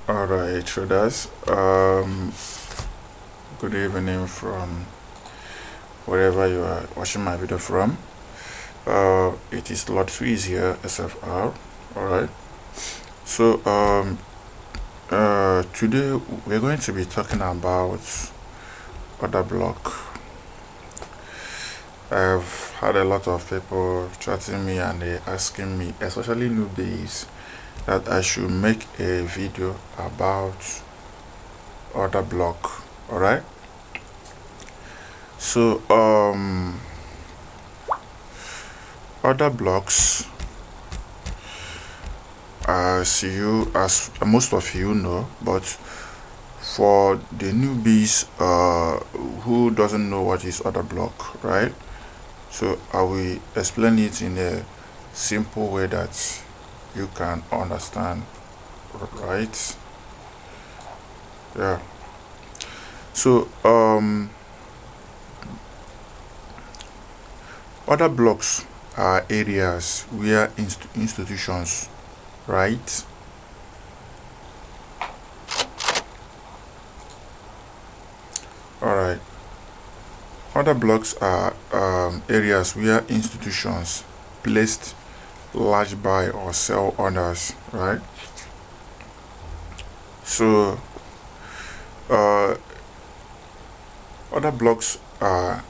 Alright, traders. Good evening from wherever you are watching my video from. It is Lord Swiss here, SFR. Alright. So today we're going to be talking about order block. I've had a lot of people chatting me and they asking me, especially newbies, that I should make a video about order block. All right, so order blocks, as most of you know, but for the newbies who doesn't know what is order block, right? So I will explain it in a simple way that you can understand, right? Yeah. So order blocks are areas where institutions, right, all right, order blocks are areas where institutions placed large buy or sell orders, right? So order blocks are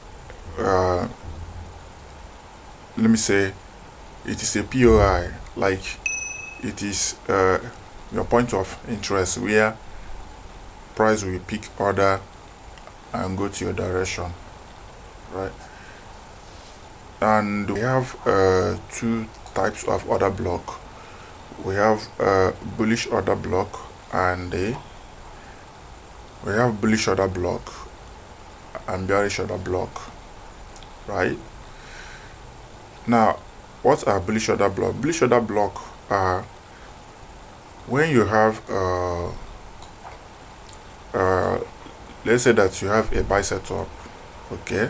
let me say it is a POI, like it is your point of interest where price will pick order and go to your direction, right? And we have two types of order block. We have bullish order block and we have bullish order block and bearish order block, right? Now, what are bullish order block? Bullish order block are when you have let's say that you have a buy setup, okay?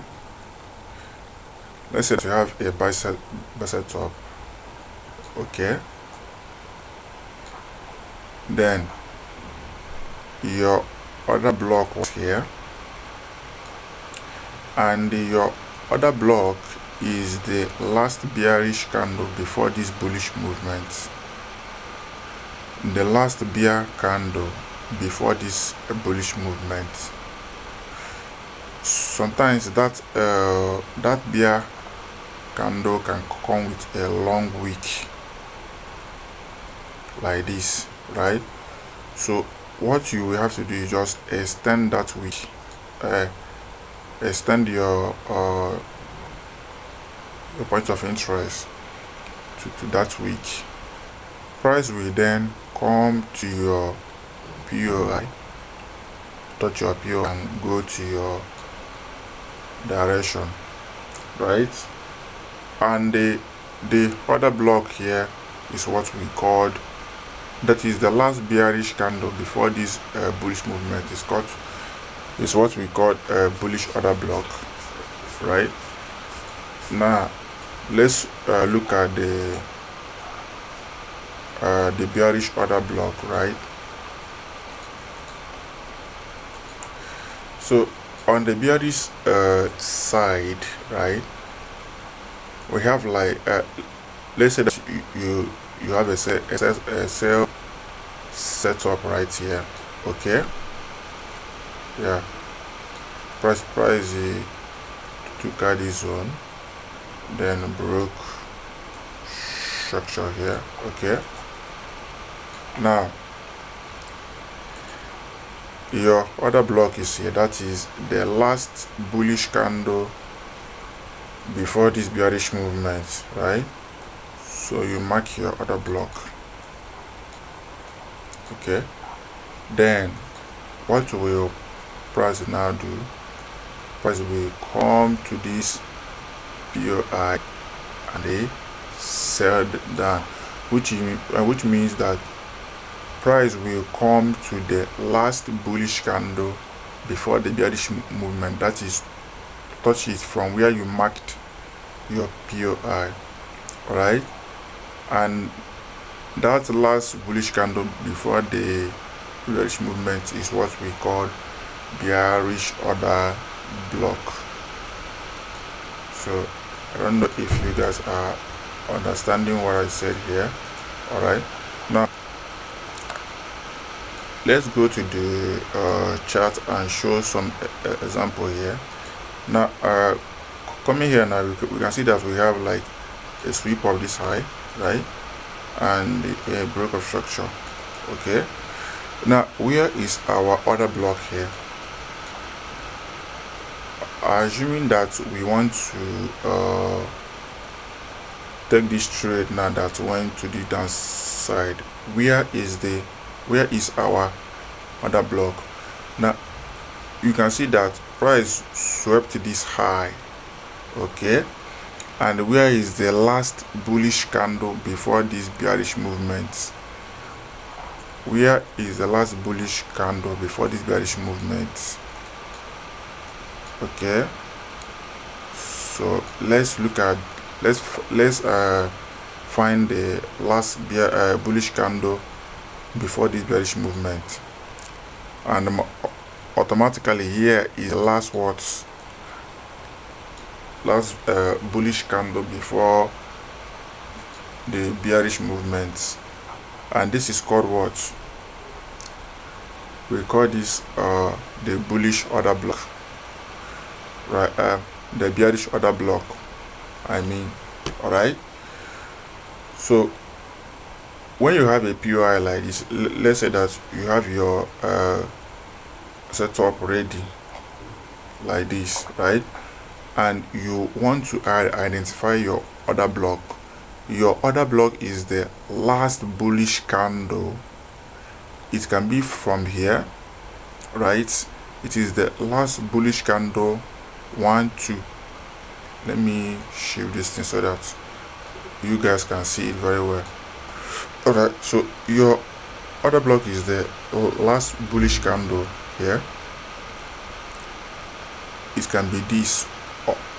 Let's say you have a buy setup, okay? Then your order block was here, and your order block is the last bearish candle before this bullish movement. The last bear candle before this bullish movement. Sometimes that bear candle can come with a long wick like this, right? So what you will have to do is just extend that wick, extend your point of interest to that wick. Price will then come to your POI, touch your POI and go to your direction, right? And the order block here is what we called, that is the last bearish candle before this bullish movement is what we call a bullish order block, right? Now let's look at the bearish order block, right? So on the bearish side, right, we have like let's say that you have a sell setup right here, okay? Yeah, price took out this zone, then broke structure here, okay? Now your order block is here, that is the last bullish candle before this bearish movement, right? So you mark your order block, okay? Then what will price now do? Price will come to this POI and they sell down, which means that price will come to the last bullish candle before the bearish movement, that is touch it from where you marked your POI, right? And that last bullish candle before the bearish movement is what we call bearish order block. So I don't know if you guys are understanding what I said here. All right, now let's go to the chart and show some example here. Now coming here now, we can see that we have like a sweep of this high, right, and a break of structure. Okay, now where is our order block here? Assuming that we want to take this trade now that went to the downside, where is our order block? Now you can see that price swept this high, okay, and where is the last bullish candle before this bearish movement? Where is the last bullish candle before this bearish movement? Okay, so let's look at let's find the last bullish candle before this bearish movement, and automatically here is the last bullish candle before the bearish movement, and this is called what? We call this the bullish order block, right? The bearish order block, I mean. All right, so when you have a POI like this, let's say that you have your setup ready like this, right, and you want to identify your order block. Your order block is the last bullish candle. It can be from here, right? It is the last bullish candle, 1, 2. Let me shift this thing so that you guys can see it very well. All right, so your order block is the last bullish candle here. It can be this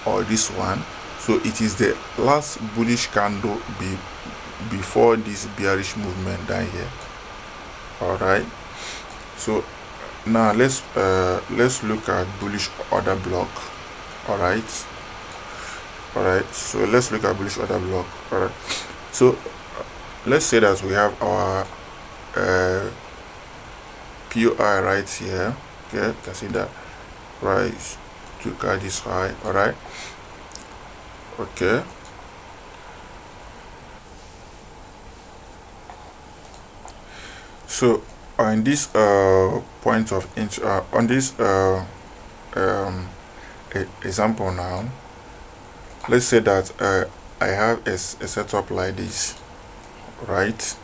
or this one. So it is the last bullish candle before this bearish movement down here. All right, so now let's look at bullish order block. All right, so let's look at bullish order block. All right, so let's say that we have our POI right here. Okay, you can see that price took out this high. All right, okay, so on this point of on this example now, let's say that I have a setup like this, right?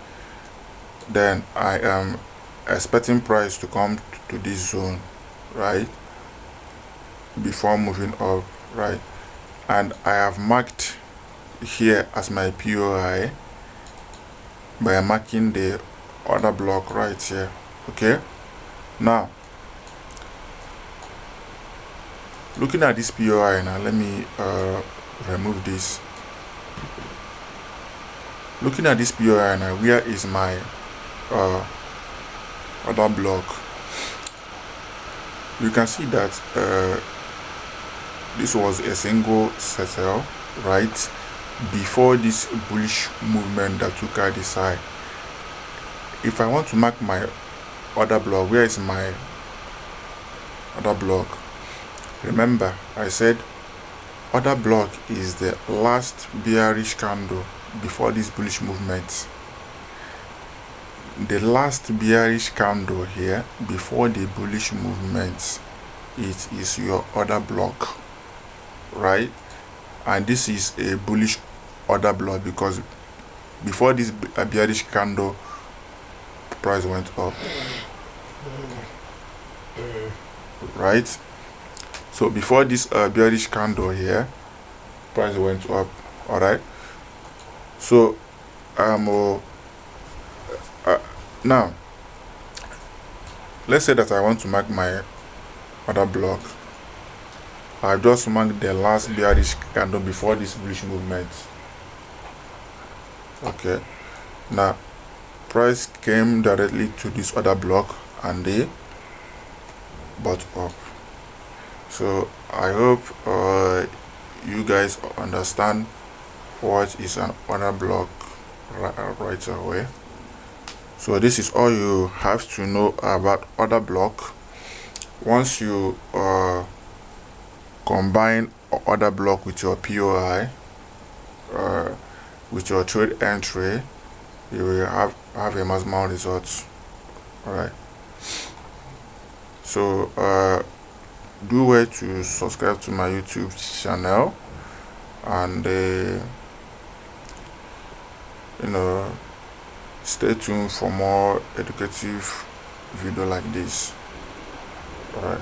Then I am expecting price to come to this zone, right, before moving up, right, and I have marked here as my POI by marking the order block right here. Okay, now looking at this POI now, let me remove this. Looking at this POI now, where is my order block? You can see that this was a single settle, right, before this bullish movement that took out this high. If I want to mark my order block, where is my order block? Remember, I said order block is the last bearish candle before this bullish movement. The last bearish candle here before the bullish movement, it is your order block, right? And this is a bullish order block because before this bearish candle, price went up, right? So before this bearish candle here, price went up. All right, so now let's say that I want to mark my order block. I just mark the last bearish candle before this bullish movement. Okay, now price came directly to this order block and the bot up. So I hope you guys understand what is an order block right away. So this is all you have to know about order block. Once you combine order block with your POI, with your trade entry, you will have a maximum result. All right. So do well to subscribe to my YouTube channel, and stay tuned for more educative video like this. All right.